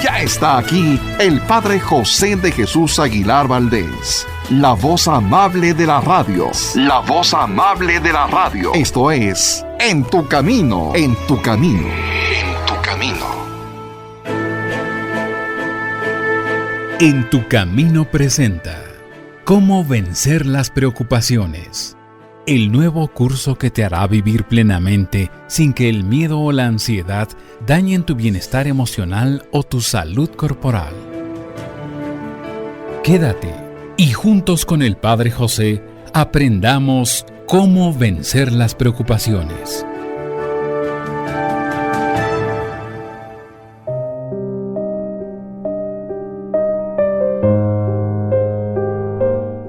Ya está aquí el Padre José de Jesús Aguilar Valdés, la voz amable de la radio. La voz amable de la radio. Esto es En tu Camino, en tu Camino, en tu Camino. En tu Camino presenta Cómo vencer las preocupaciones. El nuevo curso que te hará vivir plenamente sin que el miedo o la ansiedad dañen tu bienestar emocional o tu salud corporal. Quédate y juntos con el Padre José aprendamos cómo vencer las preocupaciones.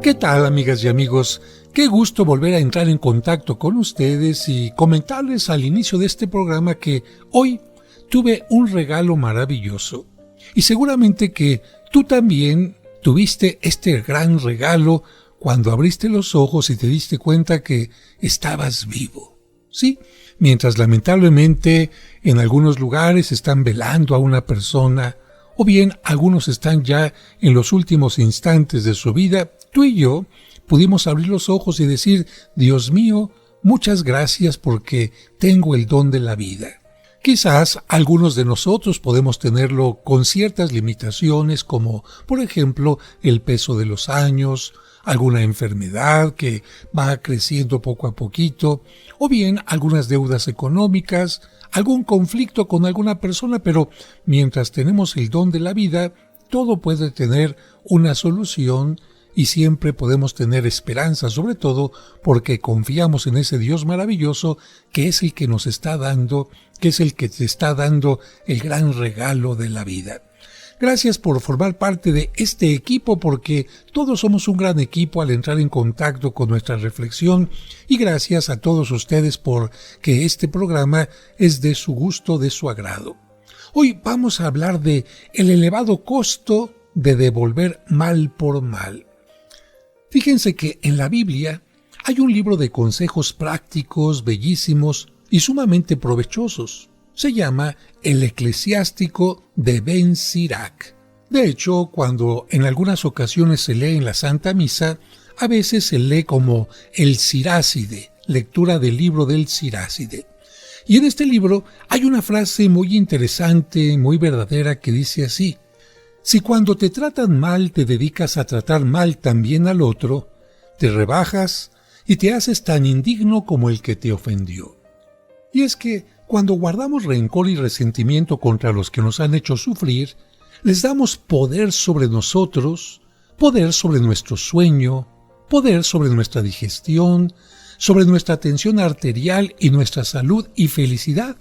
¿Qué tal, amigas y amigos? Qué gusto volver a entrar en contacto con ustedes y comentarles al inicio de este programa que hoy tuve un regalo maravilloso. Y seguramente que tú también tuviste este gran regalo cuando abriste los ojos y te diste cuenta que estabas vivo. Sí, mientras lamentablemente en algunos lugares están velando a una persona, o bien algunos están ya en los últimos instantes de su vida, tú y yo pudimos abrir los ojos y decir, Dios mío, muchas gracias porque tengo el don de la vida. Quizás algunos de nosotros podemos tenerlo con ciertas limitaciones, como por ejemplo el peso de los años, alguna enfermedad que va creciendo poco a poquito, o bien algunas deudas económicas, algún conflicto con alguna persona, pero mientras tenemos el don de la vida, todo puede tener una solución y siempre podemos tener esperanza, sobre todo porque confiamos en ese Dios maravilloso que es el que nos está dando, que es el que te está dando el gran regalo de la vida. Gracias por formar parte de este equipo porque todos somos un gran equipo al entrar en contacto con nuestra reflexión y gracias a todos ustedes por que este programa es de su gusto, de su agrado. Hoy vamos a hablar de el elevado costo de devolver mal por mal. Fíjense que en la Biblia hay un libro de consejos prácticos, bellísimos y sumamente provechosos. Se llama El Eclesiástico de Ben Sirac. De hecho, cuando en algunas ocasiones se lee en la Santa Misa, a veces se lee como el Siráside, lectura del libro del Siráside. Y en este libro hay una frase muy interesante, muy verdadera, que dice así: si cuando te tratan mal te dedicas a tratar mal también al otro, te rebajas y te haces tan indigno como el que te ofendió. Y es que cuando guardamos rencor y resentimiento contra los que nos han hecho sufrir, les damos poder sobre nosotros, poder sobre nuestro sueño, poder sobre nuestra digestión, sobre nuestra tensión arterial y nuestra salud y felicidad.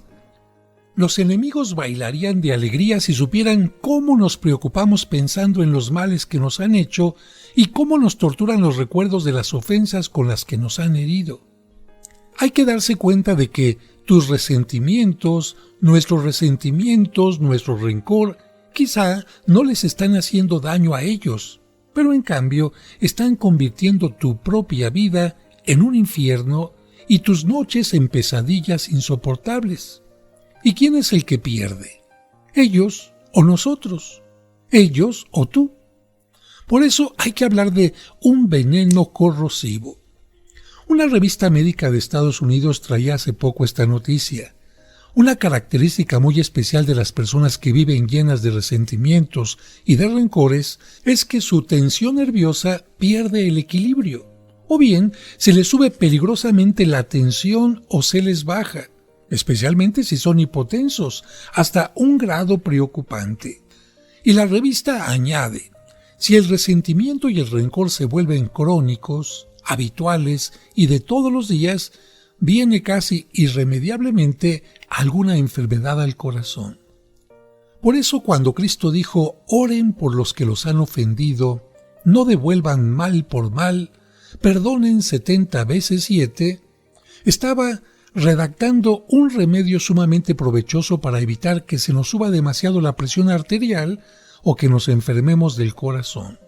Los enemigos bailarían de alegría si supieran cómo nos preocupamos pensando en los males que nos han hecho y cómo nos torturan los recuerdos de las ofensas con las que nos han herido. Hay que darse cuenta de que tus resentimientos, nuestro rencor, quizá no les están haciendo daño a ellos, pero en cambio están convirtiendo tu propia vida en un infierno y tus noches en pesadillas insoportables. ¿Y quién es el que pierde? ¿Ellos o nosotros? ¿Ellos o tú? Por eso hay que hablar de un veneno corrosivo. Una revista médica de Estados Unidos traía hace poco esta noticia. Una característica muy especial de las personas que viven llenas de resentimientos y de rencores es que su tensión nerviosa pierde el equilibrio, o bien se les sube peligrosamente la tensión o se les baja, especialmente si son hipotensos, hasta un grado preocupante. Y la revista añade, si el resentimiento y el rencor se vuelven crónicos, habituales y de todos los días, viene casi irremediablemente alguna enfermedad al corazón. Por eso cuando Cristo dijo, oren por los que los han ofendido, no devuelvan mal por mal, perdonen 70 veces 7, estaba redactando un remedio sumamente provechoso para evitar que se nos suba demasiado la presión arterial o que nos enfermemos del corazón.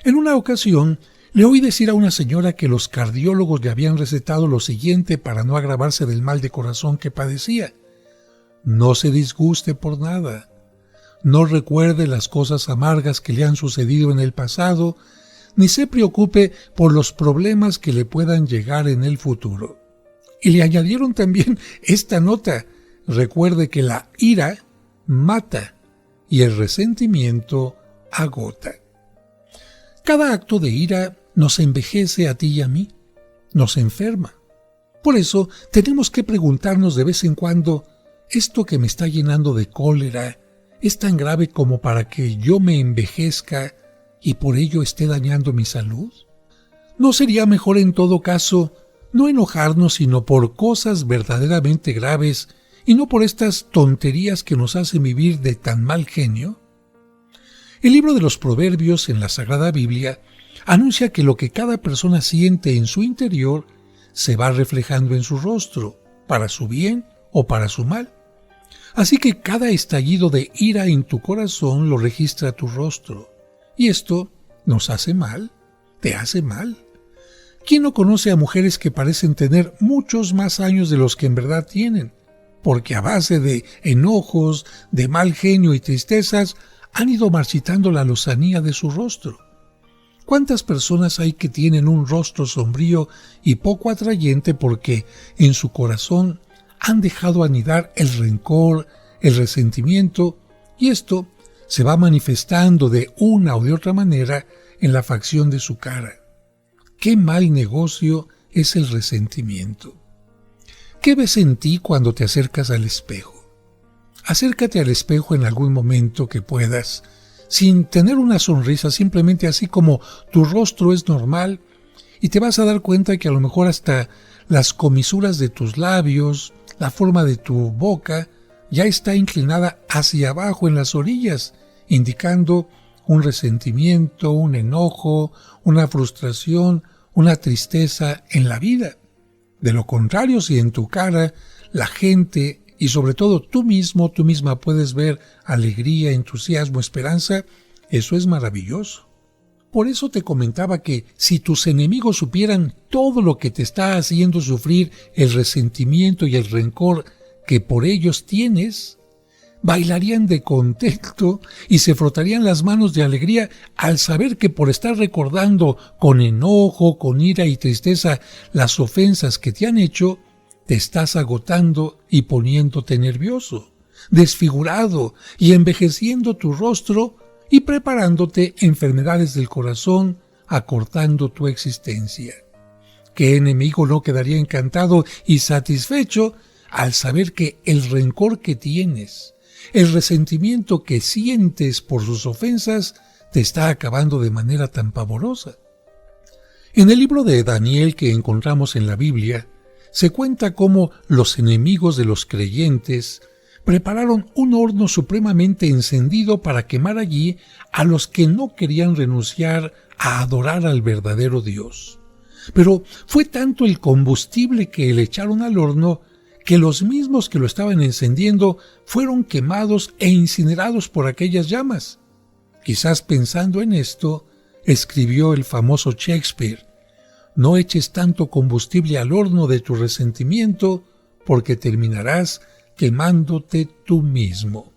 En una ocasión, le oí decir a una señora que los cardiólogos le habían recetado lo siguiente para no agravarse del mal de corazón que padecía. No se disguste por nada. no recuerde las cosas amargas que le han sucedido en el pasado, ni se preocupe por los problemas que le puedan llegar en el futuro. Y le añadieron también esta nota: recuerde que la ira mata y el resentimiento agota. Cada acto de ira nos envejece a ti y a mí, nos enferma. Por eso tenemos que preguntarnos de vez en cuando: ¿esto que me está llenando de cólera es tan grave como para que yo me envejezca y por ello esté dañando mi salud? ¿No sería mejor en todo caso no enojarnos sino por cosas verdaderamente graves y no por estas tonterías que nos hacen vivir de tan mal genio? El libro de los Proverbios en la Sagrada Biblia anuncia que lo que cada persona siente en su interior se va reflejando en su rostro, para su bien o para su mal. Así que cada estallido de ira en tu corazón lo registra tu rostro. Y esto nos hace mal, te hace mal. ¿Quién no conoce a mujeres que parecen tener muchos más años de los que en verdad tienen? Porque a base de enojos, de mal genio y tristezas, han ido marchitando la lozanía de su rostro. ¿Cuántas personas hay que tienen un rostro sombrío y poco atrayente porque en su corazón han dejado anidar el rencor, el resentimiento, y esto se va manifestando de una o de otra manera en la facción de su cara? ¡Qué mal negocio es el resentimiento! ¿Qué ves en ti cuando te acercas al espejo? Acércate al espejo en algún momento que puedas, sin tener una sonrisa, simplemente así como tu rostro es normal, y te vas a dar cuenta que a lo mejor hasta las comisuras de tus labios, la forma de tu boca, ya está inclinada hacia abajo en las orillas, indicando un resentimiento, un enojo, una frustración, una tristeza en la vida. De lo contrario, si en tu cara la gente y sobre todo tú mismo, tú misma puedes ver alegría, entusiasmo, esperanza, eso es maravilloso. Por eso te comentaba que si tus enemigos supieran todo lo que te está haciendo sufrir el resentimiento y el rencor que por ellos tienes, bailarían de contento y se frotarían las manos de alegría al saber que por estar recordando con enojo, con ira y tristeza las ofensas que te han hecho, te estás agotando y poniéndote nervioso, desfigurado y envejeciendo tu rostro y preparándote enfermedades del corazón, acortando tu existencia. ¿Qué enemigo no quedaría encantado y satisfecho al saber que el rencor que tienes, el resentimiento que sientes por sus ofensas, te está acabando de manera tan pavorosa? En el libro de Daniel que encontramos en la Biblia, se cuenta cómo los enemigos de los creyentes prepararon un horno supremamente encendido para quemar allí a los que no querían renunciar a adorar al verdadero Dios. Pero fue tanto el combustible que le echaron al horno que los mismos que lo estaban encendiendo fueron quemados e incinerados por aquellas llamas. Quizás pensando en esto, escribió el famoso Shakespeare: no eches tanto combustible al horno de tu resentimiento, porque terminarás quemándote tú mismo.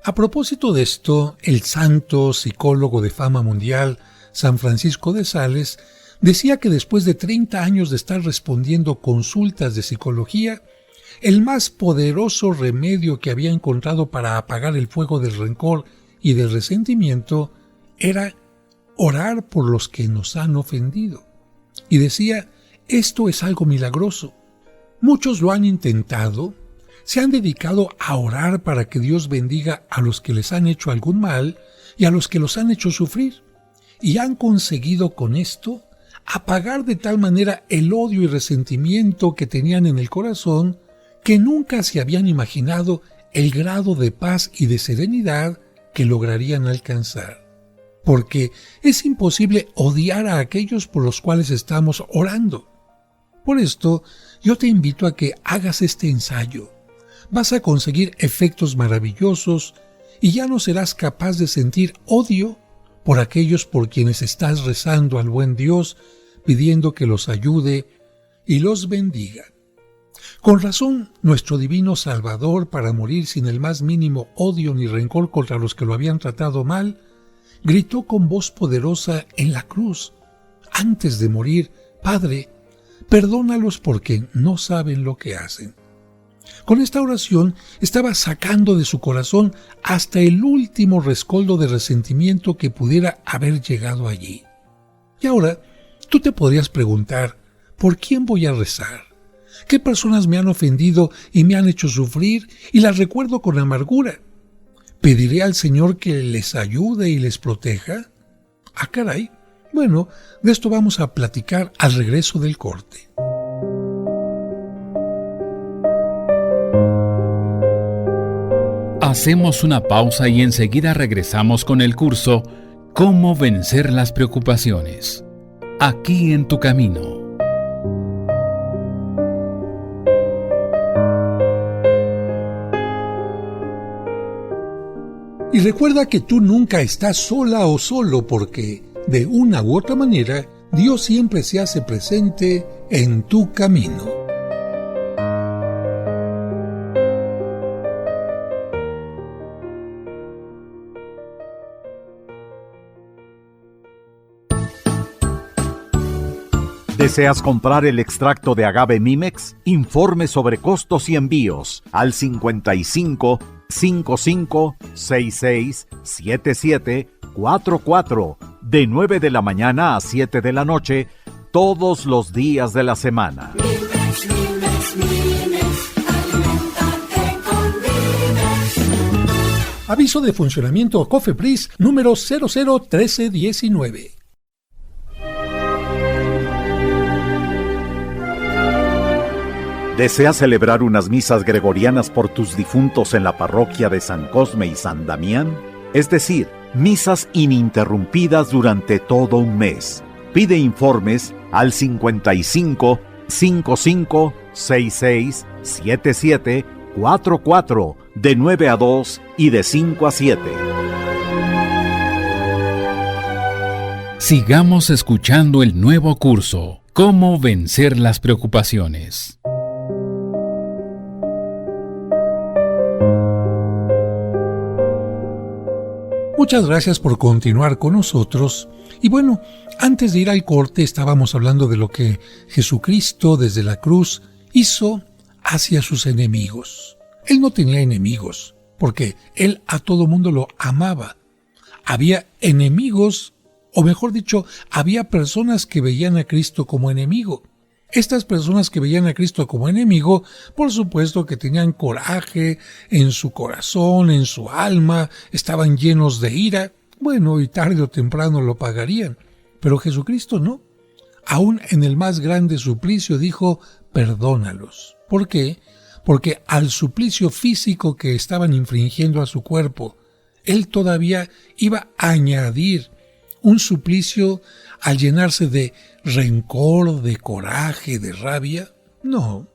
A propósito de esto, el santo psicólogo de fama mundial, San Francisco de Sales, decía que después de 30 años de estar respondiendo consultas de psicología, el más poderoso remedio que había encontrado para apagar el fuego del rencor y del resentimiento era orar por los que nos han ofendido. Y decía, esto es algo milagroso. Muchos lo han intentado, se han dedicado a orar para que Dios bendiga a los que les han hecho algún mal y a los que los han hecho sufrir, y han conseguido con esto apagar de tal manera el odio y resentimiento que tenían en el corazón que nunca se habían imaginado el grado de paz y de serenidad que lograrían alcanzar. Porque es imposible odiar a aquellos por los cuales estamos orando. Por esto, yo te invito a que hagas este ensayo. Vas a conseguir efectos maravillosos y ya no serás capaz de sentir odio por aquellos por quienes estás rezando al buen Dios, pidiendo que los ayude y los bendiga. Con razón, nuestro divino Salvador, para morir sin el más mínimo odio ni rencor contra los que lo habían tratado mal, gritó con voz poderosa en la cruz, antes de morir: Padre, perdónalos porque no saben lo que hacen. Con esta oración estaba sacando de su corazón hasta el último rescoldo de resentimiento que pudiera haber llegado allí. Y ahora, tú te podrías preguntar: ¿por quién voy a rezar? ¿Qué personas me han ofendido y me han hecho sufrir y las recuerdo con amargura? ¿Pediré al Señor que les ayude y les proteja? ¡Ah, caray! Bueno, de esto vamos a platicar al regreso del corte. Hacemos una pausa y enseguida regresamos con el curso Cómo vencer las preocupaciones. Aquí en tu camino. Y recuerda que tú nunca estás sola o solo, porque de una u otra manera Dios siempre se hace presente en tu camino. ¿Deseas comprar el extracto de agave Mimex? Informe sobre costos y envíos al 55 55 66 77 44 de 9 de la mañana a 7 de la noche todos los días de la semana. Mimex, Mimex, Mimex, alimentate con Mimex. Aviso de funcionamiento COFEPRIS número 001319. ¿Deseas celebrar unas misas gregorianas por tus difuntos en la parroquia de San Cosme y San Damián? Es decir, misas ininterrumpidas durante todo un mes. Pide informes al 55 55 66 77 44 de 9 a 2 y de 5 a 7. Sigamos escuchando el nuevo curso Cómo vencer las preocupaciones. Muchas gracias por continuar con nosotros. Y bueno, antes de ir al corte estábamos hablando de lo que Jesucristo desde la cruz hizo hacia sus enemigos. Él no tenía enemigos, porque Él a todo mundo lo amaba. Había enemigos, o mejor dicho, había personas que veían a Cristo como enemigo. Estas personas que veían a Cristo como enemigo, por supuesto que tenían coraje en su corazón, en su alma, estaban llenos de ira. Bueno, y tarde o temprano lo pagarían. Pero Jesucristo no. Aún en el más grande suplicio dijo: perdónalos. ¿Por qué? Porque al suplicio físico que estaban infringiendo a su cuerpo, Él todavía iba a añadir un suplicio al llenarse de rencor, de coraje, de rabia. No,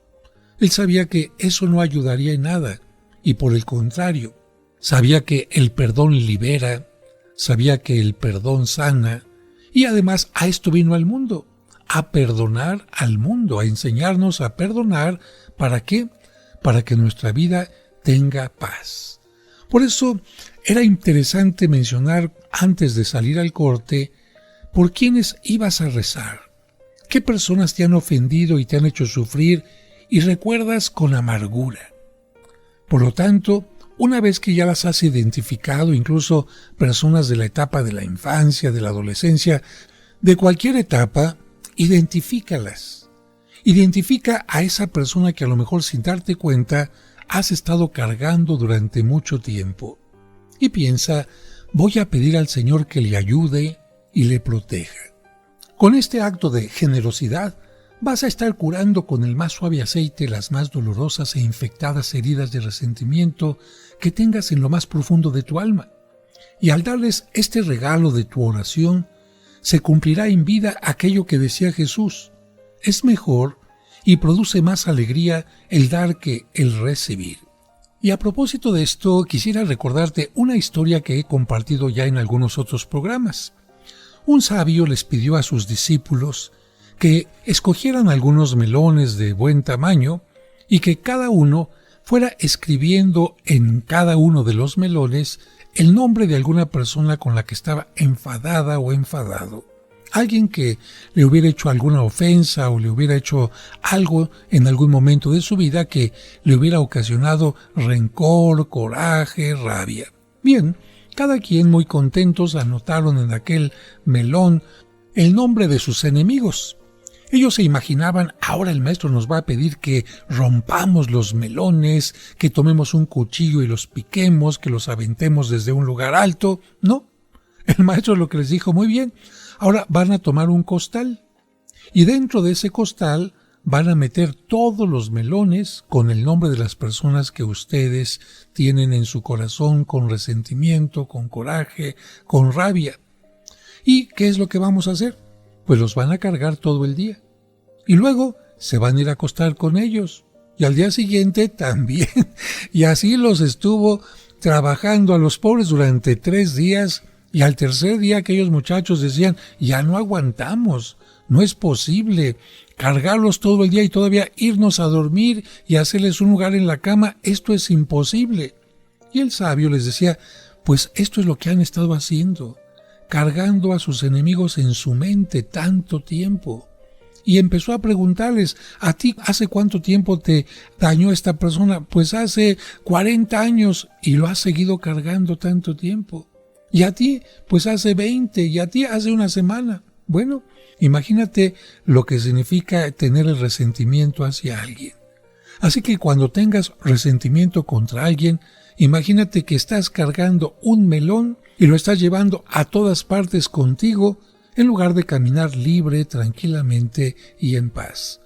Él sabía que eso no ayudaría en nada, y por el contrario, sabía que el perdón libera, sabía que el perdón sana, y además a esto vino al mundo, a perdonar al mundo, a enseñarnos a perdonar. ¿Para qué? Para que nuestra vida tenga paz. Por eso era interesante mencionar antes de salir al corte por quiénes ibas a rezar, qué personas te han ofendido y te han hecho sufrir y recuerdas con amargura. Por lo tanto, una vez que ya las has identificado, incluso personas de la etapa de la infancia, de la adolescencia, de cualquier etapa, identifícalas. Identifica a esa persona que a lo mejor sin darte cuenta has estado cargando durante mucho tiempo. Y piensa: voy a pedir al Señor que le ayude y le proteja. Con este acto de generosidad vas a estar curando con el más suave aceite las más dolorosas e infectadas heridas de resentimiento que tengas en lo más profundo de tu alma. Y al darles este regalo de tu oración, se cumplirá en vida aquello que decía Jesús: es mejor y produce más alegría el dar que el recibir. Y a propósito de esto, quisiera recordarte una historia que he compartido ya en algunos otros programas. Un sabio les pidió a sus discípulos que escogieran algunos melones de buen tamaño y que cada uno fuera escribiendo en cada uno de los melones el nombre de alguna persona con la que estaba enfadada o enfadado. Alguien que le hubiera hecho alguna ofensa o le hubiera hecho algo en algún momento de su vida que le hubiera ocasionado rencor, coraje, rabia. Bien, cada quien muy contentos anotaron en aquel melón el nombre de sus enemigos. Ellos se imaginaban, ahora el maestro nos va a pedir que rompamos los melones, que tomemos un cuchillo y los piquemos, que los aventemos desde un lugar alto. No, el maestro lo que les dijo, muy bien, ahora van a tomar un costal y dentro de ese costal van a meter todos los melones con el nombre de las personas que ustedes tienen en su corazón con resentimiento, con coraje, con rabia. ¿Y qué es lo que vamos a hacer? Pues los van a cargar todo el día. Y luego se van a ir a acostar con ellos. Y al día siguiente también. Y así los estuvo trabajando a los pobres durante 3 días. Y al tercer día aquellos muchachos decían, ya no aguantamos, no es posible cargarlos todo el día y todavía irnos a dormir y hacerles un lugar en la cama, esto es imposible. Y el sabio les decía, pues esto es lo que han estado haciendo, cargando a sus enemigos en su mente tanto tiempo. Y empezó a preguntarles, ¿a ti hace cuánto tiempo te dañó esta persona? Pues hace 40 años y lo has seguido cargando tanto tiempo. Y a ti, pues hace 20, y a ti hace una semana. Bueno, imagínate lo que significa tener el resentimiento hacia alguien. Así que cuando tengas resentimiento contra alguien, imagínate que estás cargando un melón y lo estás llevando a todas partes contigo en lugar de caminar libre, tranquilamente y en paz.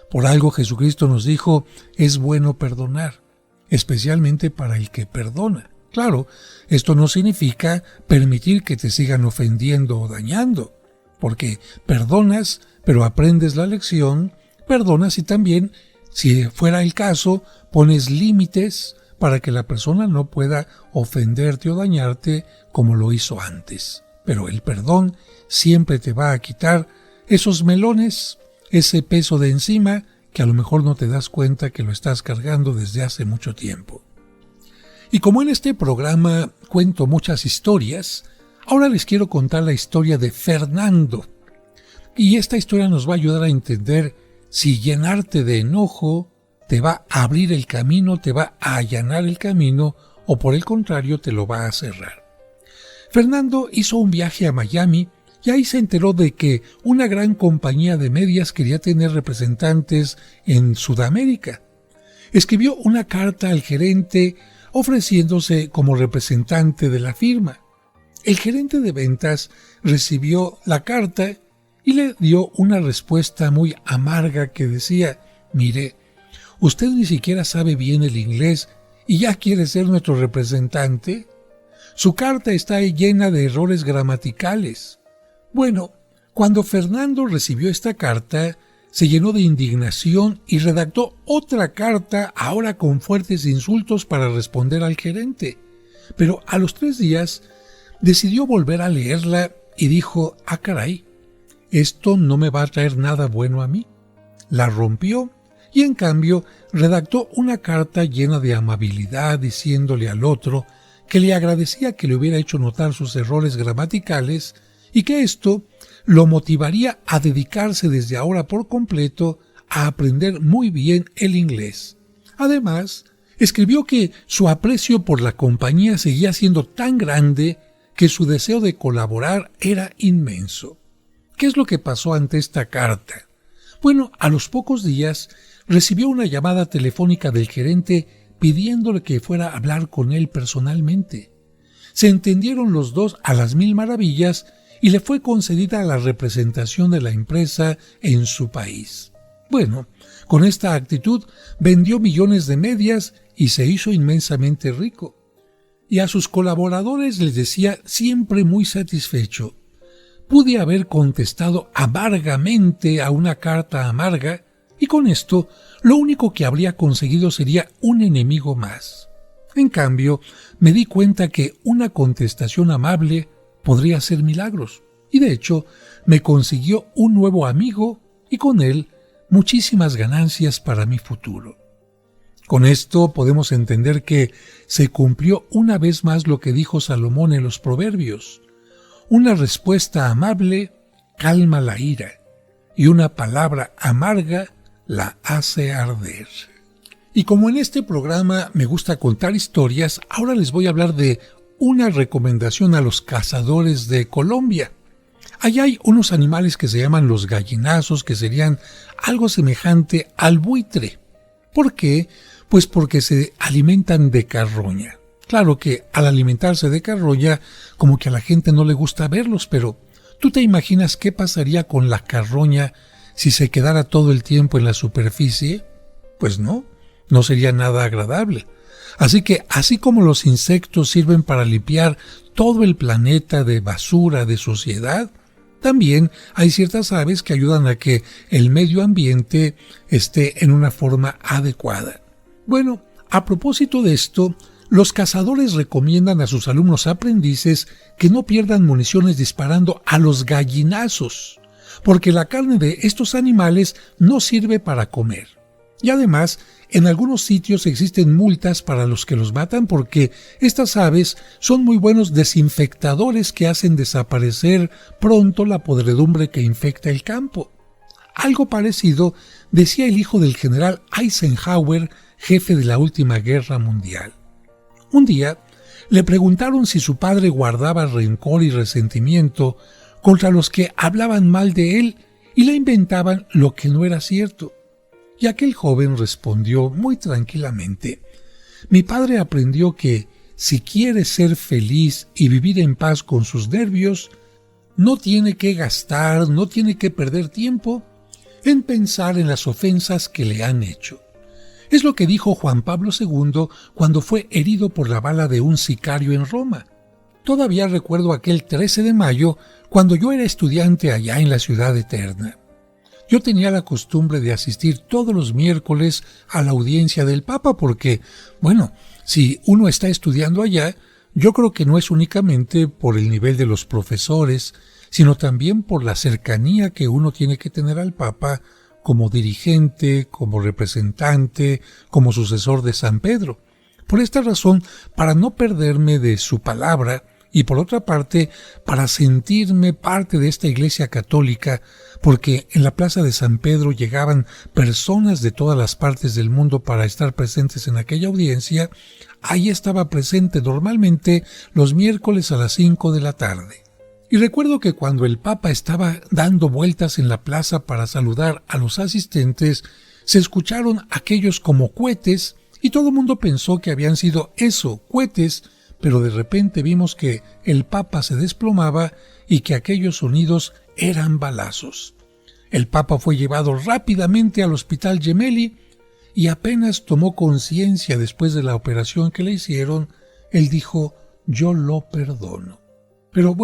Por algo Jesucristo nos dijo, es bueno perdonar, especialmente para el que perdona. Claro, esto no significa permitir que te sigan ofendiendo o dañando, porque perdonas, pero aprendes la lección, perdonas y también, si fuera el caso, pones límites para que la persona no pueda ofenderte o dañarte como lo hizo antes. Pero el perdón siempre te va a quitar esos melones, ese peso de encima que a lo mejor no te das cuenta que lo estás cargando desde hace mucho tiempo. Y como en este programa cuento muchas historias, ahora les quiero contar la historia de Fernando. Y esta historia nos va a ayudar a entender si llenarte de enojo te va a abrir el camino, te va a allanar el camino, o por el contrario te lo va a cerrar. Fernando hizo un viaje a Miami y ahí se enteró de que una gran compañía de medias quería tener representantes en Sudamérica. Escribió una carta al gerente ofreciéndose como representante de la firma. El gerente de ventas recibió la carta y le dio una respuesta muy amarga que decía, mire, usted ni siquiera sabe bien el inglés y ya quiere ser nuestro representante. Su carta está llena de errores gramaticales. Bueno, cuando Fernando recibió esta carta, se llenó de indignación y redactó otra carta, ahora con fuertes insultos para responder al gerente. Pero a los 3 días decidió volver a leerla y dijo, caray, esto no me va a traer nada bueno a mí. La rompió y en cambio redactó una carta llena de amabilidad diciéndole al otro que le agradecía que le hubiera hecho notar sus errores gramaticales y que esto lo motivaría a dedicarse desde ahora por completo a aprender muy bien el inglés. Además, escribió que su aprecio por la compañía seguía siendo tan grande que su deseo de colaborar era inmenso. ¿Qué es lo que pasó ante esta carta? Bueno, a los pocos días recibió una llamada telefónica del gerente pidiéndole que fuera a hablar con él personalmente. Se entendieron los dos a las 1000 maravillas y le fue concedida la representación de la empresa en su país. Bueno, con esta actitud vendió millones de medias y se hizo inmensamente rico. Y a sus colaboradores les decía siempre muy satisfecho, pude haber contestado amargamente a una carta amarga y con esto lo único que habría conseguido sería un enemigo más. En cambio, me di cuenta que una contestación amable podría hacer milagros, y de hecho me consiguió un nuevo amigo y con él muchísimas ganancias para mi futuro. Con esto podemos entender que se cumplió una vez más lo que dijo Salomón en los Proverbios. Una respuesta amable calma la ira, y una palabra amarga la hace arder. Y como en este programa me gusta contar historias, ahora les voy a hablar de una recomendación a los cazadores de Colombia. Allá hay unos animales que se llaman los gallinazos, que serían algo semejante al buitre. ¿Por qué? Pues porque se alimentan de carroña. Claro que al alimentarse de carroña, como que a la gente no le gusta verlos, pero ¿tú te imaginas qué pasaría con la carroña si se quedara todo el tiempo en la superficie? Pues no sería nada agradable. Así que, así como los insectos sirven para limpiar todo el planeta de basura, de suciedad, también hay ciertas aves que ayudan a que el medio ambiente esté en una forma adecuada. Bueno, a propósito de esto, los cazadores recomiendan a sus alumnos aprendices que no pierdan municiones disparando a los gallinazos, porque la carne de estos animales no sirve para comer. Y además, en algunos sitios existen multas para los que los matan porque estas aves son muy buenos desinfectadores que hacen desaparecer pronto la podredumbre que infecta el campo. Algo parecido decía el hijo del general Eisenhower, jefe de la última guerra mundial. Un día le preguntaron si su padre guardaba rencor y resentimiento contra los que hablaban mal de él y le inventaban lo que no era cierto. Y aquel joven respondió muy tranquilamente: mi padre aprendió que si quiere ser feliz y vivir en paz con sus nervios, no tiene que gastar, no tiene que perder tiempo en pensar en las ofensas que le han hecho. Es lo que dijo Juan Pablo II cuando fue herido por la bala de un sicario en Roma. Todavía recuerdo aquel 13 de mayo cuando yo era estudiante allá en la ciudad eterna. Yo tenía la costumbre de asistir todos los miércoles a la audiencia del Papa porque, si uno está estudiando allá, yo creo que no es únicamente por el nivel de los profesores, sino también por la cercanía que uno tiene que tener al Papa como dirigente, como representante, como sucesor de San Pedro. Por esta razón, para no perderme de su palabra, y por otra parte, para sentirme parte de esta iglesia católica, porque en la plaza de San Pedro llegaban personas de todas las partes del mundo para estar presentes en aquella audiencia, ahí estaba presente normalmente los miércoles a las 5 de la tarde. Y recuerdo que cuando el Papa estaba dando vueltas en la plaza para saludar a los asistentes, se escucharon aquellos como cohetes y todo el mundo pensó que habían sido cohetes, pero de repente vimos que el Papa se desplomaba y que aquellos sonidos eran balazos. El Papa fue llevado rápidamente al Hospital Gemelli y apenas tomó conciencia después de la operación que le hicieron, él dijo: yo lo perdono. Pero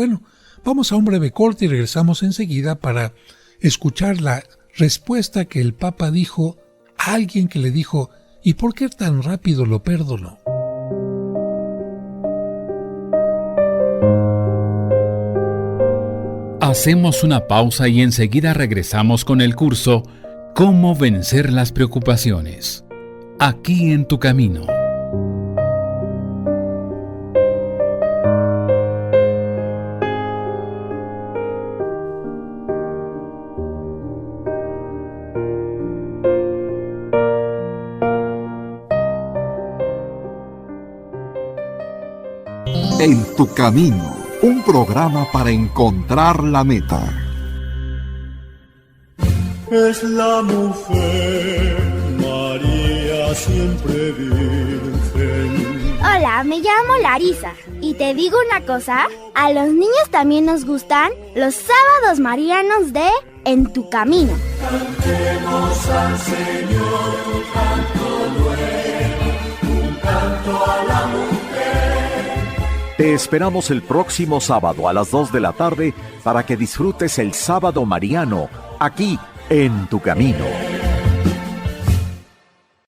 vamos a un breve corte y regresamos enseguida para escuchar la respuesta que el Papa dijo a alguien que le dijo: ¿y por qué tan rápido lo perdonó? Hacemos una pausa y enseguida regresamos con el curso Cómo vencer las preocupaciones. Aquí en tu camino. En tu camino, un programa para encontrar la meta. Es la mujer, María siempre virgen. Hola, me llamo Larisa y te digo una cosa, a los niños también nos gustan los sábados marianos de En tu camino. Cantemos al Señor un canto nuevo, un canto a la mujer. Te esperamos el próximo sábado a las 2 de la tarde para que disfrutes el Sábado Mariano, aquí en Tu Camino.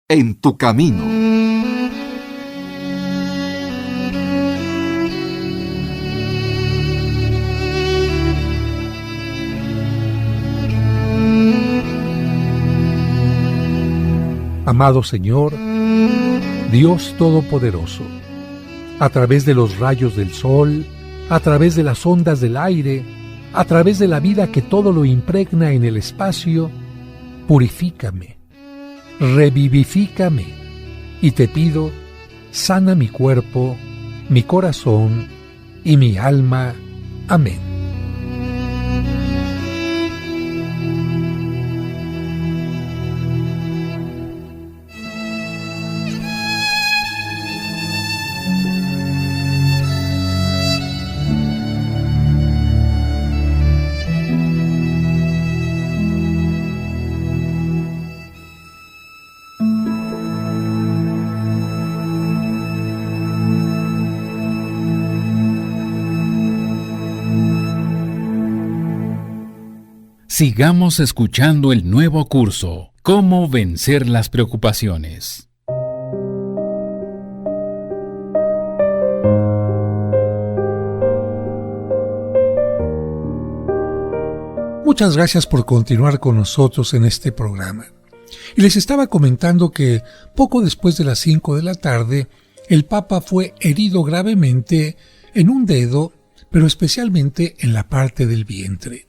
En tu camino. Amado Señor, Dios Todopoderoso, a través de los rayos del sol, a través de las ondas del aire, a través de la vida que todo lo impregna en el espacio, purifícame, revivifícame, y te pido, sana mi cuerpo, mi corazón y mi alma. Amén. Sigamos escuchando el nuevo curso, Cómo vencer las preocupaciones. Muchas gracias por continuar con nosotros en este programa. Y les estaba comentando que poco después de las 5 de la tarde, el Papa fue herido gravemente en un dedo, pero especialmente en la parte del vientre.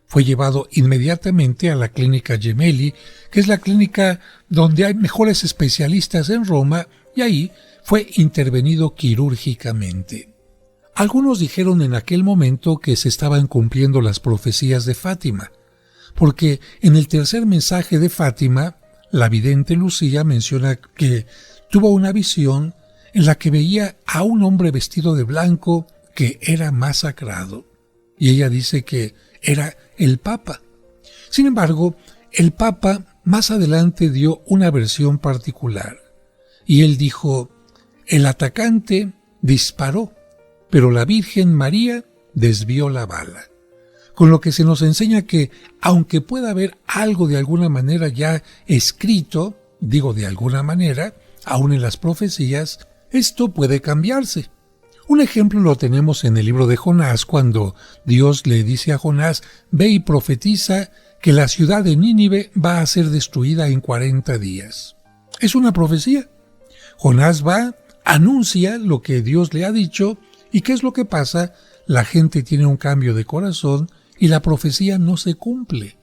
Fue llevado inmediatamente a la clínica Gemelli, que es la clínica donde hay mejores especialistas en Roma, y ahí fue intervenido quirúrgicamente. Algunos dijeron en aquel momento que se estaban cumpliendo las profecías de Fátima, porque en el tercer mensaje de Fátima, la vidente Lucía menciona que tuvo una visión en la que veía a un hombre vestido de blanco que era masacrado, y ella dice que era el Papa. Sin embargo, el Papa más adelante dio una versión particular, y él dijo: el atacante disparó, pero la Virgen María desvió la bala. Con lo que se nos enseña que, aunque pueda haber algo de alguna manera ya escrito, digo de alguna manera, aún en las profecías, esto puede cambiarse. Un ejemplo lo tenemos en el libro de Jonás, cuando Dios le dice a Jonás: ve y profetiza que la ciudad de Nínive va a ser destruida en 40 días. Es una profecía. Jonás va, anuncia lo que Dios le ha dicho, y ¿qué es lo que pasa? La gente tiene un cambio de corazón y la profecía no se cumple.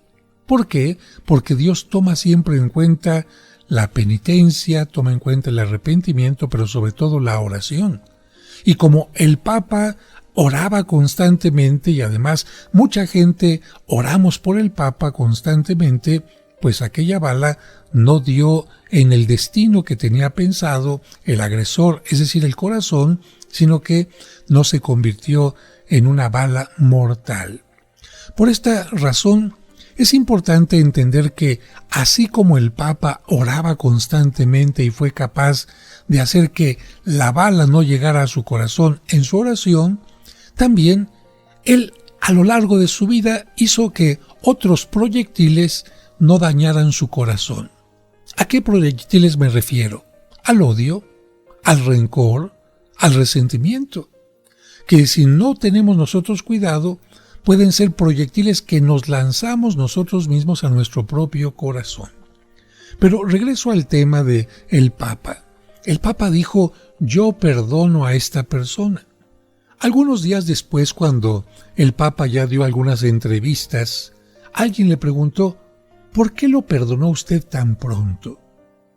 ¿Por qué? Porque Dios toma siempre en cuenta la penitencia, toma en cuenta el arrepentimiento, pero sobre todo la oración. Y como el Papa oraba constantemente, y además mucha gente oramos por el Papa constantemente, pues aquella bala no dio en el destino que tenía pensado el agresor, es decir, el corazón, sino que no se convirtió en una bala mortal. Por esta razón, es importante entender que, así como el Papa oraba constantemente y fue capaz de hacer que la bala no llegara a su corazón en su oración, también él a lo largo de su vida hizo que otros proyectiles no dañaran su corazón. ¿A qué proyectiles me refiero? Al odio, al rencor, al resentimiento, que si no tenemos nosotros cuidado, pueden ser proyectiles que nos lanzamos nosotros mismos a nuestro propio corazón. Pero regreso al tema de el Papa. El Papa dijo: yo perdono a esta persona. Algunos días después, cuando el Papa ya dio algunas entrevistas, alguien le preguntó: ¿por qué lo perdonó usted tan pronto?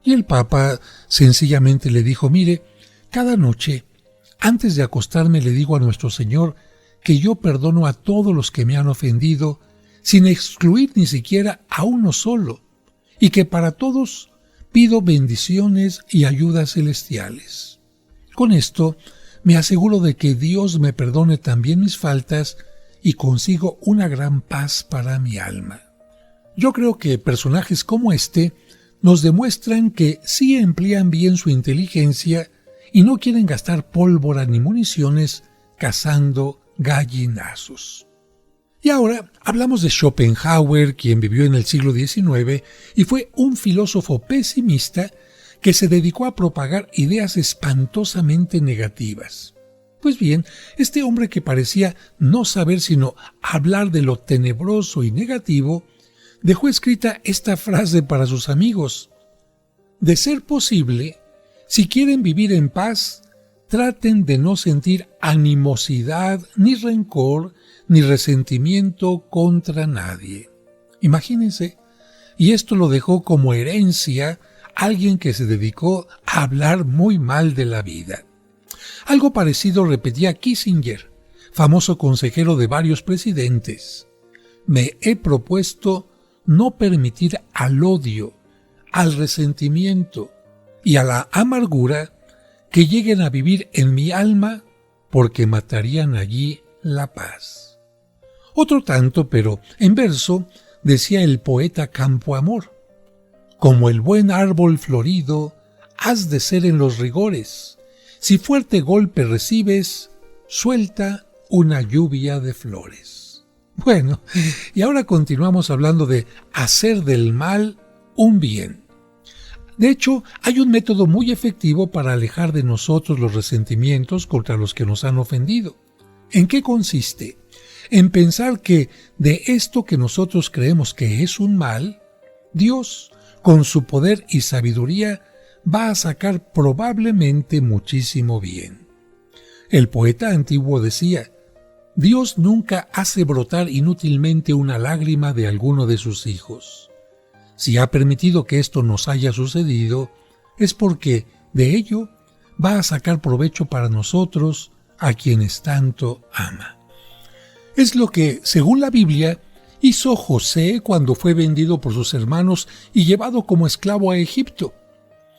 Y el Papa sencillamente le dijo: mire, cada noche, antes de acostarme, le digo a nuestro Señor que yo perdono a todos los que me han ofendido, sin excluir ni siquiera a uno solo, y que para todos pido bendiciones y ayudas celestiales. Con esto me aseguro de que Dios me perdone también mis faltas y consigo una gran paz para mi alma. Yo creo que personajes como este nos demuestran que sí emplean bien su inteligencia y no quieren gastar pólvora ni municiones cazando gallinazos. Y ahora hablamos de Schopenhauer, quien vivió en el siglo XIX y fue un filósofo pesimista que se dedicó a propagar ideas espantosamente negativas. Pues bien, este hombre que parecía no saber sino hablar de lo tenebroso y negativo, dejó escrita esta frase para sus amigos: de ser posible, Si quieren vivir en paz, traten de no sentir animosidad, ni rencor, ni resentimiento contra nadie. Imagínense, y esto lo dejó como herencia alguien que se dedicó a hablar muy mal de la vida. Algo parecido repetía Kissinger, famoso consejero de varios presidentes. Me he propuesto no permitir al odio, al resentimiento y a la amargura que lleguen a vivir en mi alma, porque matarían allí la paz. Otro tanto, pero en verso, decía el poeta Campoamor: como el buen árbol florido, has de ser en los rigores. Si fuerte golpe recibes, suelta una lluvia de flores. Bueno, y ahora continuamos hablando de hacer del mal un bien. De hecho, hay un método muy efectivo para alejar de nosotros los resentimientos contra los que nos han ofendido. ¿En qué consiste? En pensar que de esto que nosotros creemos que es un mal, Dios, con su poder y sabiduría, va a sacar probablemente muchísimo bien. El poeta antiguo decía: Dios nunca hace brotar inútilmente una lágrima de alguno de sus hijos. Si ha permitido que esto nos haya sucedido, es porque de ello va a sacar provecho para nosotros, a quienes tanto ama. Es lo que, según la Biblia, hizo José cuando fue vendido por sus hermanos y llevado como esclavo a Egipto.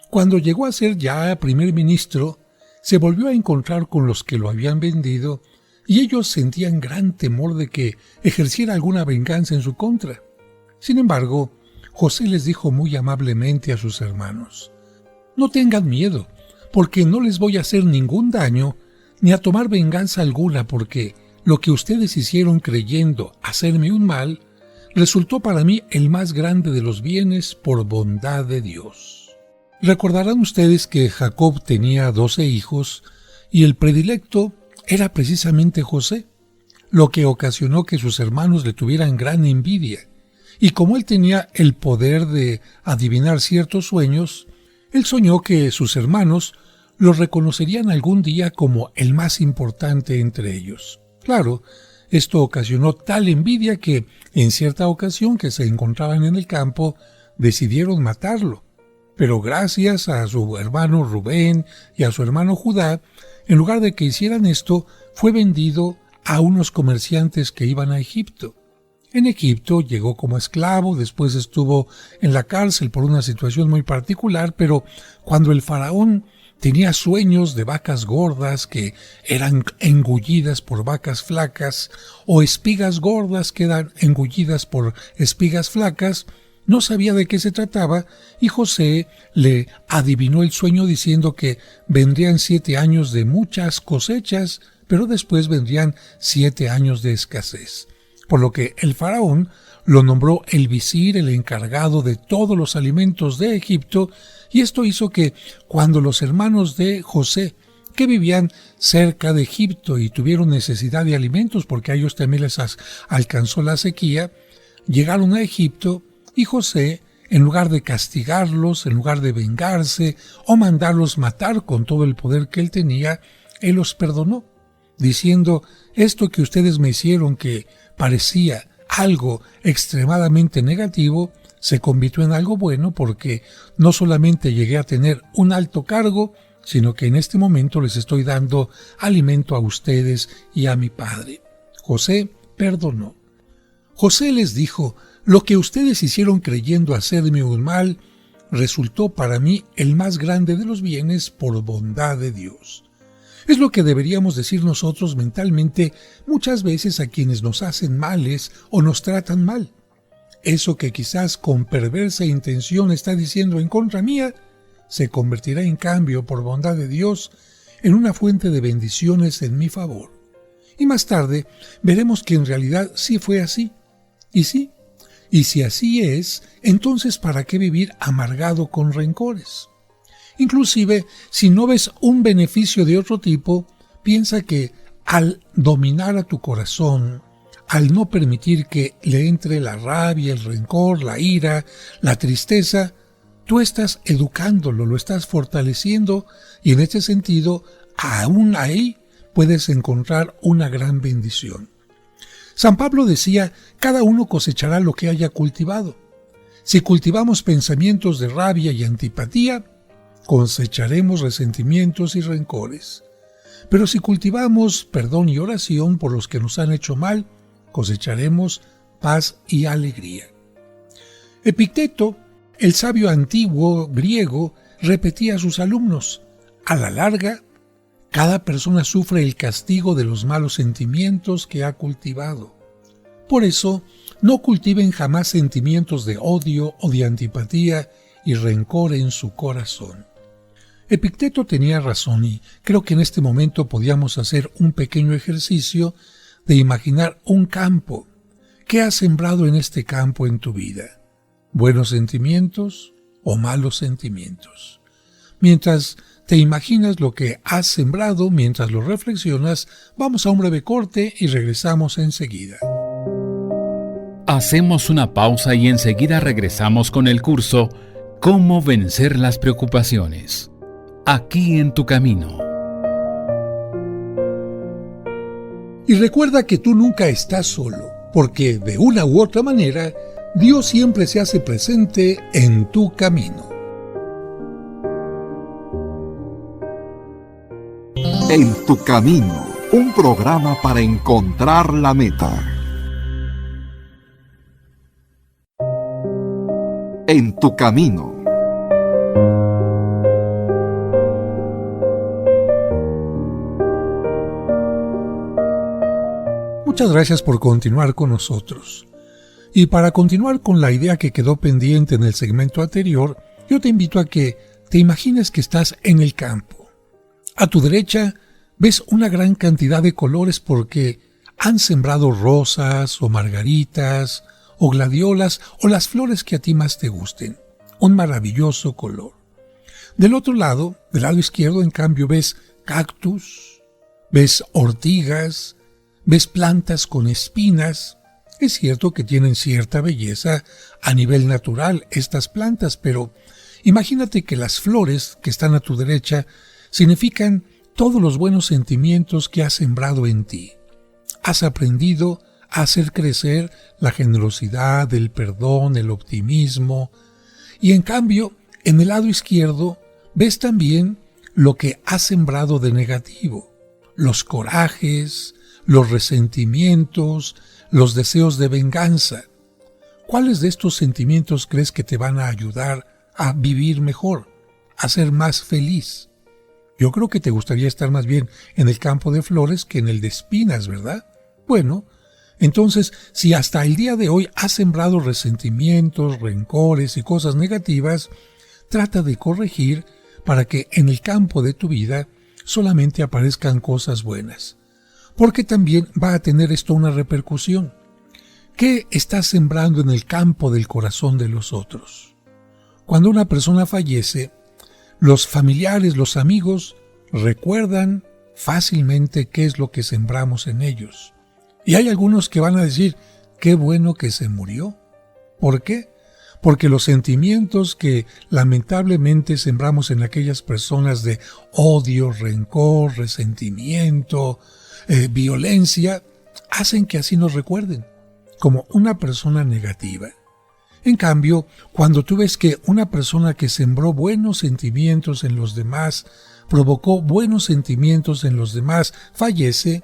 Cuando llegó a ser ya primer ministro, se volvió a encontrar con los que lo habían vendido y ellos sentían gran temor de que ejerciera alguna venganza en su contra. Sin embargo, José les dijo muy amablemente a sus hermanos: no tengan miedo, porque no les voy a hacer ningún daño ni a tomar venganza alguna, porque lo que ustedes hicieron creyendo hacerme un mal resultó para mí el más grande de los bienes por bondad de Dios. Recordarán ustedes que Jacob tenía 12 hijos y el predilecto era precisamente José, lo que ocasionó que sus hermanos le tuvieran gran envidia. Y como él tenía el poder de adivinar ciertos sueños, él soñó que sus hermanos lo reconocerían algún día como el más importante entre ellos. Claro, esto ocasionó tal envidia que, en cierta ocasión que se encontraban en el campo, decidieron matarlo. Pero gracias a su hermano Rubén y a su hermano Judá, en lugar de que hicieran esto, fue vendido a unos comerciantes que iban a Egipto. En Egipto llegó como esclavo, después estuvo en la cárcel por una situación muy particular, pero cuando el faraón tenía sueños de vacas gordas que eran engullidas por vacas flacas, o espigas gordas que eran engullidas por espigas flacas, no sabía de qué se trataba, y José le adivinó el sueño diciendo que vendrían 7 años de muchas cosechas, pero después vendrían 7 años de escasez. Por lo que el faraón lo nombró el visir, el encargado de todos los alimentos de Egipto, y esto hizo que cuando los hermanos de José, que vivían cerca de Egipto y tuvieron necesidad de alimentos porque a ellos también les alcanzó la sequía, llegaron a Egipto y José, en lugar de castigarlos, en lugar de vengarse o mandarlos matar con todo el poder que él tenía, él los perdonó, diciendo: esto que ustedes me hicieron, que parecía algo extremadamente negativo, se convirtió en algo bueno, porque no solamente llegué a tener un alto cargo, sino que en este momento les estoy dando alimento a ustedes y a mi padre. José perdonó. José les dijo: lo que ustedes hicieron creyendo hacerme un mal, resultó para mí el más grande de los bienes por bondad de Dios. Es lo que deberíamos decir nosotros mentalmente muchas veces a quienes nos hacen males o nos tratan mal. Eso que quizás con perversa intención está diciendo en contra mía, se convertirá en cambio por bondad de Dios en una fuente de bendiciones en mi favor. Y más tarde veremos que en realidad sí fue así. Y sí, y si así es, entonces ¿para qué vivir amargado con rencores? Inclusive, si no ves un beneficio de otro tipo, piensa que al dominar a tu corazón, al no permitir que le entre la rabia, el rencor, la ira, la tristeza, tú estás educándolo, lo estás fortaleciendo y en este sentido, aún ahí puedes encontrar una gran bendición. San Pablo decía, cada uno cosechará lo que haya cultivado. Si cultivamos pensamientos de rabia y antipatía, cosecharemos resentimientos y rencores. Pero si cultivamos perdón y oración por los que nos han hecho mal, cosecharemos paz y alegría. Epicteto, el sabio antiguo griego, repetía a sus alumnos, a la larga, cada persona sufre el castigo de los malos sentimientos que ha cultivado. Por eso, no cultiven jamás sentimientos de odio o de antipatía y rencor en su corazón. Epicteto tenía razón y creo que en este momento podíamos hacer un pequeño ejercicio de imaginar un campo. ¿Qué has sembrado en este campo en tu vida? ¿Buenos sentimientos o malos sentimientos? Mientras te imaginas lo que has sembrado, mientras lo reflexionas, vamos a un breve corte y regresamos enseguida. Hacemos una pausa y enseguida regresamos con el curso Cómo vencer las preocupaciones. Aquí en tu camino. Y recuerda que tú nunca estás solo, porque de una u otra manera, Dios siempre se hace presente en tu camino. En tu camino, un programa para encontrar la meta. En tu camino. Muchas gracias por continuar con nosotros. Y para continuar con la idea que quedó pendiente en el segmento anterior, yo te invito a que te imagines que estás en el campo. A tu derecha ves una gran cantidad de colores porque han sembrado rosas o margaritas o gladiolas o las flores que a ti más te gusten. Un maravilloso color. Del otro lado, del lado izquierdo, en cambio, ves cactus, ves ortigas, ves plantas con espinas. Es cierto que tienen cierta belleza a nivel natural estas plantas, pero imagínate que las flores que están a tu derecha significan todos los buenos sentimientos que has sembrado en ti. Has aprendido a hacer crecer la generosidad, el perdón, el optimismo. Y en cambio, en el lado izquierdo, ves también lo que has sembrado de negativo, los corajes, los resentimientos, los deseos de venganza. ¿Cuáles de estos sentimientos crees que te van a ayudar a vivir mejor, a ser más feliz? Yo creo que te gustaría estar más bien en el campo de flores que en el de espinas, ¿verdad? Bueno, entonces, si hasta el día de hoy has sembrado resentimientos, rencores y cosas negativas, trata de corregir para que en el campo de tu vida solamente aparezcan cosas buenas. Porque también va a tener esto una repercusión. ¿Qué estás sembrando en el campo del corazón de los otros? Cuando una persona fallece, los familiares, los amigos, recuerdan fácilmente qué es lo que sembramos en ellos. Y hay algunos que van a decir, qué bueno que se murió. ¿Por qué? Porque los sentimientos que lamentablemente sembramos en aquellas personas de odio, rencor, resentimiento, violencia, hacen que así nos recuerden, como una persona negativa. En cambio, cuando tú ves que una persona que sembró buenos sentimientos en los demás, provocó buenos sentimientos en los demás, fallece,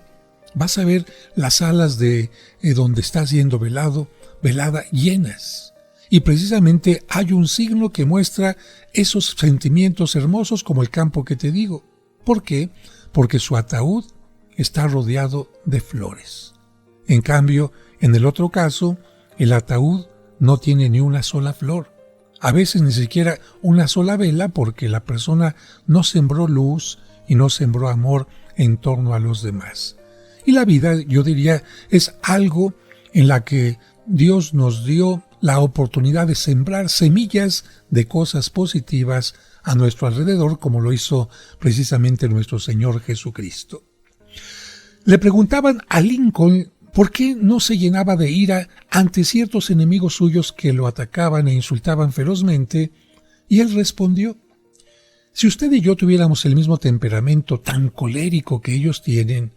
vas a ver las salas de donde está siendo velada llenas. Y precisamente hay un signo que muestra esos sentimientos hermosos como el campo que te digo. ¿Por qué? Porque su ataúd está rodeado de flores. En cambio, en el otro caso, el ataúd no tiene ni una sola flor. A veces ni siquiera una sola vela porque la persona no sembró luz y no sembró amor en torno a los demás. Y la vida, yo diría, es algo en la que Dios nos dio la oportunidad de sembrar semillas de cosas positivas a nuestro alrededor, como lo hizo precisamente nuestro Señor Jesucristo. Le preguntaban a Lincoln por qué no se llenaba de ira ante ciertos enemigos suyos que lo atacaban e insultaban ferozmente, Y él respondió: si usted y yo tuviéramos el mismo temperamento tan colérico que ellos tienen,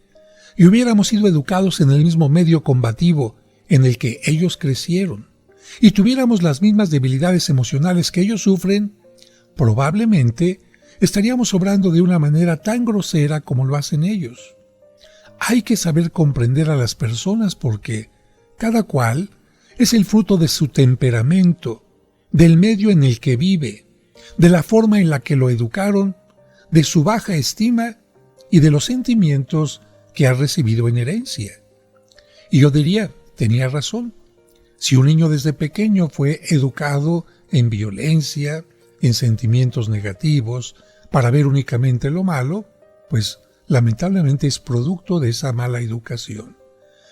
y hubiéramos sido educados en el mismo medio combativo en el que ellos crecieron, y tuviéramos las mismas debilidades emocionales que ellos sufren, probablemente estaríamos obrando de una manera tan grosera como lo hacen ellos. Hay que saber comprender a las personas porque cada cual es el fruto de su temperamento, del medio en el que vive, de la forma en la que lo educaron, de su baja estima y de los sentimientos que ha recibido en herencia. Y yo diría, tenía razón. Si un niño desde pequeño fue educado en violencia, en sentimientos negativos, para ver únicamente lo malo, pues lamentablemente es producto de esa mala educación.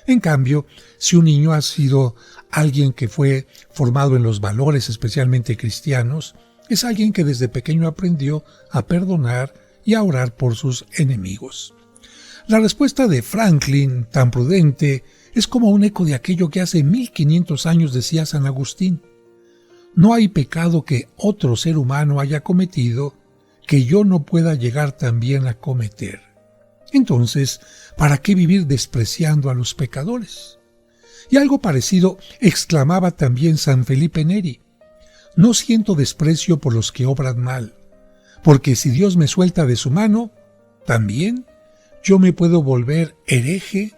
En cambio, si un niño ha sido alguien que fue formado en los valores especialmente cristianos, es alguien que desde pequeño aprendió a perdonar y a orar por sus enemigos. La respuesta de Franklin, tan prudente, es como un eco de aquello que hace 1500 años decía San Agustín: no hay pecado que otro ser humano haya cometido que yo no pueda llegar también a cometer. Entonces, ¿para qué vivir despreciando a los pecadores? Y algo parecido exclamaba también San Felipe Neri: no siento desprecio por los que obran mal, porque si Dios me suelta de su mano, también yo me puedo volver hereje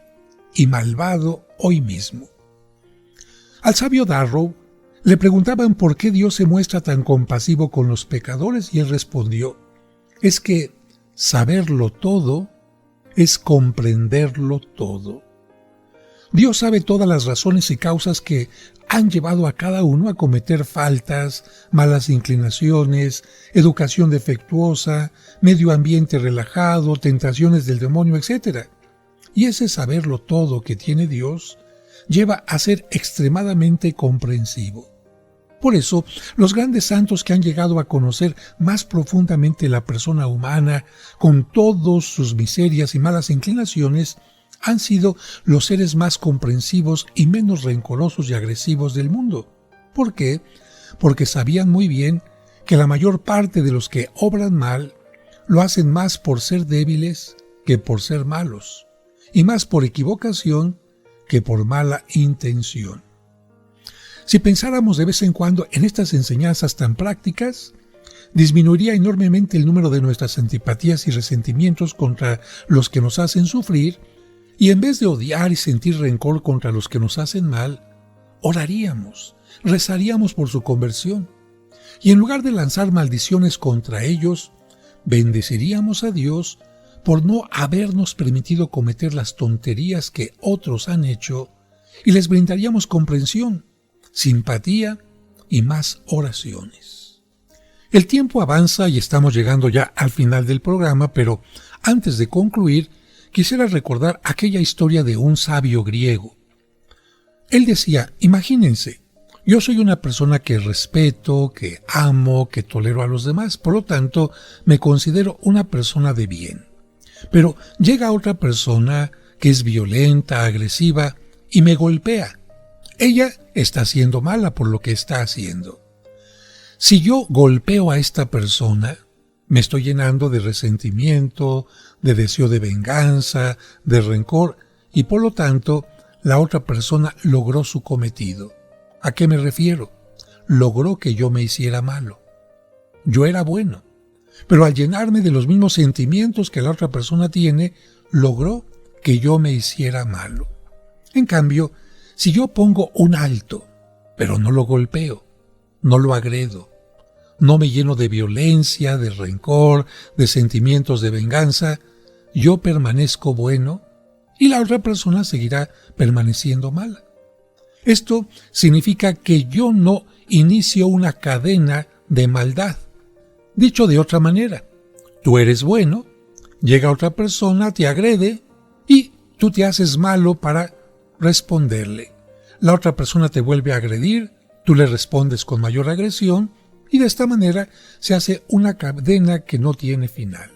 y malvado hoy mismo. Al sabio Darrow le preguntaban por qué Dios se muestra tan compasivo con los pecadores y él respondió: es que saberlo todo es comprenderlo todo. Dios sabe todas las razones y causas que han llevado a cada uno a cometer faltas, malas inclinaciones, educación defectuosa, medio ambiente relajado, tentaciones del demonio, etc. Y ese saberlo todo que tiene Dios lleva a ser extremadamente comprensivo. Por eso, los grandes santos que han llegado a conocer más profundamente la persona humana, con todas sus miserias y malas inclinaciones, han sido los seres más comprensivos y menos rencorosos y agresivos del mundo. ¿Por qué? Porque sabían muy bien que la mayor parte de los que obran mal lo hacen más por ser débiles que por ser malos, y más por equivocación que por mala intención. Si pensáramos de vez en cuando en estas enseñanzas tan prácticas, disminuiría enormemente el número de nuestras antipatías y resentimientos contra los que nos hacen sufrir, y en vez de odiar y sentir rencor contra los que nos hacen mal, oraríamos, rezaríamos por su conversión, y en lugar de lanzar maldiciones contra ellos, bendeciríamos a Dios por no habernos permitido cometer las tonterías que otros han hecho, y les brindaríamos comprensión, simpatía y más oraciones. El tiempo avanza y estamos llegando ya al final del programa, pero antes de concluir, quisiera recordar aquella historia de un sabio griego. Él decía: imagínense, yo soy una persona que respeto, que amo, que tolero a los demás, por lo tanto, me considero una persona de bien. Pero llega otra persona que es violenta, agresiva, y me golpea. Ella está siendo mala por lo que está haciendo. Si yo golpeo a esta persona, me estoy llenando de resentimiento, de deseo de venganza, de rencor, y por lo tanto, la otra persona logró su cometido. ¿A qué me refiero? Logró que yo me hiciera malo. Yo era bueno, pero al llenarme de los mismos sentimientos que la otra persona tiene, logró que yo me hiciera malo. En cambio, si yo pongo un alto, pero no lo golpeo, no lo agredo, no me lleno de violencia, de rencor, de sentimientos de venganza, yo permanezco bueno y la otra persona seguirá permaneciendo mala. Esto significa que yo no inicio una cadena de maldad. Dicho de otra manera, tú eres bueno, llega otra persona, te agrede y tú te haces malo para responderle. La otra persona te vuelve a agredir, tú le respondes con mayor agresión y de esta manera se hace una cadena que no tiene final.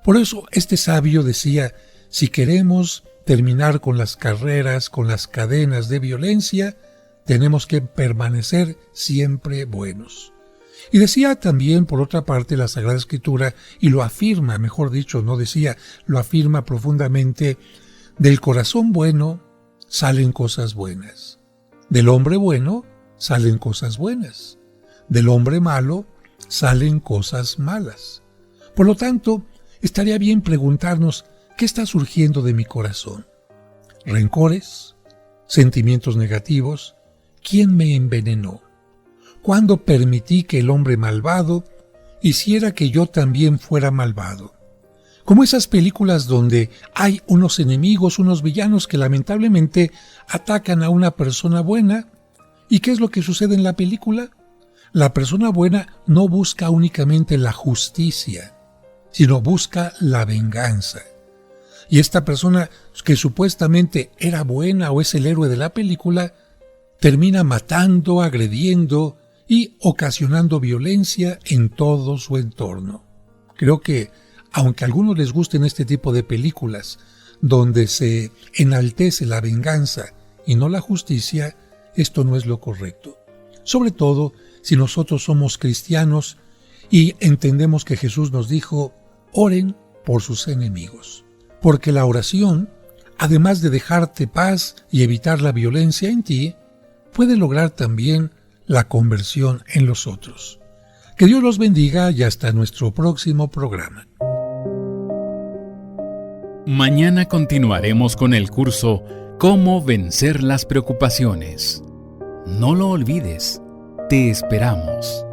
Por eso este sabio decía: si queremos terminar con las carreras, con las cadenas de violencia, tenemos que permanecer siempre buenos. Y decía también, por otra parte, la Sagrada Escritura, y lo afirma, mejor dicho, no decía, lo afirma profundamente: del corazón bueno salen cosas buenas. Del hombre bueno salen cosas buenas. Del hombre malo salen cosas malas. Por lo tanto, estaría bien preguntarnos: ¿qué está surgiendo de mi corazón? ¿Rencores? ¿Sentimientos negativos? ¿Quién me envenenó? ¿Cuándo permití que el hombre malvado hiciera que yo también fuera malvado? Como esas películas donde hay unos enemigos, unos villanos que lamentablemente atacan a una persona buena. ¿Y qué es lo que sucede en la película? La persona buena no busca únicamente la justicia, sino busca la venganza. Y esta persona que supuestamente era buena o es el héroe de la película, termina matando, agrediendo y ocasionando violencia en todo su entorno. Creo que, aunque a algunos les gusten este tipo de películas, donde se enaltece la venganza y no la justicia, esto no es lo correcto. Sobre todo si nosotros somos cristianos y entendemos que Jesús nos dijo: oren por sus enemigos. Porque la oración, además de dejarte paz y evitar la violencia en ti, puede lograr también la conversión en los otros. Que Dios los bendiga y hasta nuestro próximo programa. Mañana continuaremos con el curso Cómo vencer las preocupaciones. No lo olvides, te esperamos.